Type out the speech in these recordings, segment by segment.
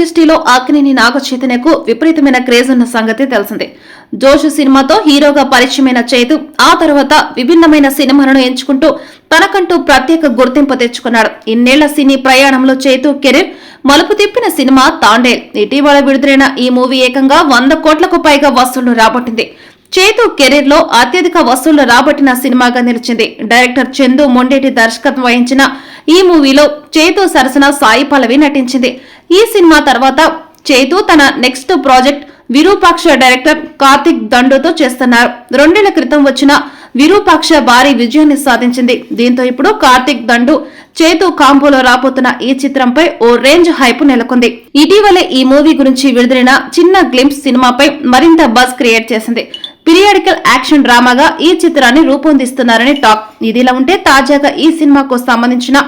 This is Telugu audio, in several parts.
ఇండస్ట్రీలో అక్కినేని నాగచైతన్యకు విపరీతమైన క్రేజ్ ఉన్న సంగతి తెలిసిందే. జోష్ సినిమాతో హీరోగా పరిచయమైన చైతు ఆ తర్వాత విభిన్నమైన సినిమాలను ఎంచుకుంటూ తనకంటూ ప్రత్యేక గుర్తింపు తెచ్చుకున్నాడు. ఇన్నేళ్ల సినీ ప్రయాణంలో చైతు కెరీర్ మలుపు తిప్పిన సినిమా తాండేల్. ఇటీవల విడుదలైన ఈ మూవీ ఏకంగా 100 కోట్లకు పైగా వసూళ్లు రాబట్టింది. చైతు కెరీర్ లో అత్యధిక వసూళ్లు రాబట్టిన సినిమాగా నిలిచింది. డైరెక్టర్ చందు మొండేటి దర్శకత్వం వహించిన ఈ మూవీలో చైతు సరసన సాయి పల్లవి నటించింది. ఈ సినిమా తర్వాత చైతు తన next project Virupaksha director Karthik దండుతో చేస్తున్నారు. 2 ఏళ్ల క్రితం వచ్చిన విరూపాక్ష భారీ విజయాన్ని సాధించింది. దీంతో ఇప్పుడు కార్తిక్ దండు చైతు కాంబోలో రాబోతున్న ఈ చిత్రంపై ఓ రేంజ్ హైప్ నెలకొంది. ఇటీవలే ఈ మూవీ గురించి విడుదలైన చిన్న గ్లింప్స్ సినిమాపై మరింత బజ్ క్రియేట్ చేసింది. పీరియాడికల్ యాక్షన్ డ్రామాగా ఈ చిత్రాన్ని రూపొందిస్తున్నారని టాక్. ఇదిలా ఉంటే తాజాగా ఈ సినిమాకు సంబంధించిన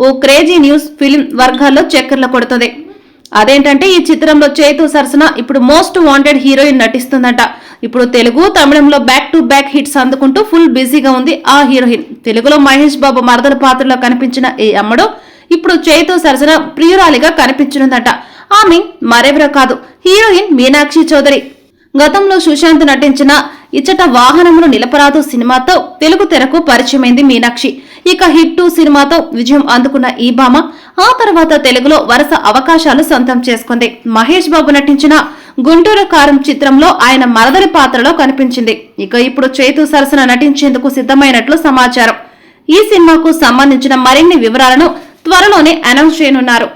ఓ క్రేజీ న్యూస్ ఫిల్మ్ వర్గాల్లో చక్కర్లు కొడుతుంది. అదేంటంటే ఈ చిత్రంలో చైతు సరసన ఇప్పుడు మోస్ట్ వాంటెడ్ హీరోయిన్ నటిస్తుందట. ఇప్పుడు తెలుగు తమిళంలో బ్యాక్ టు బ్యాక్ హిట్స్ అందుకుంటూ ఫుల్ బిజీగా ఉంది ఆ హీరోయిన్. తెలుగులో మహేష్ బాబు మరదల పాత్రలో కనిపించిన ఈ అమ్మడు ఇప్పుడు చైతు సరసన ప్రియురాలిగా కనిపించనుందట. ఆమె మరెవరో కాదు, హీరోయిన్ మీనాక్షి చౌదరి. గతంలో సుశాంత్ నటించిన ఇచ్చట వాహనములు నిలపరాదు సినిమాతో తెలుగు తెరకు పరిచయమైంది మీనాక్షి. ఇక హిట్ 2 సినిమాతో విజయం అందుకున్న ఈ భామ ఆ తర్వాత తెలుగులో వరుస అవకాశాలు సొంతం చేసుకుంది. మహేష్ బాబు నటించిన గుంటూరు కారం చిత్రంలో ఆయన మరదలి పాత్రలో కనిపించింది. ఇక ఇప్పుడు చైతు సరసన నటించేందుకు సిద్ధమైనట్లు సమాచారం. ఈ సినిమాకు సంబంధించిన మరిన్ని వివరాలను త్వరలోనే అనౌన్స్ చేయనున్నారు.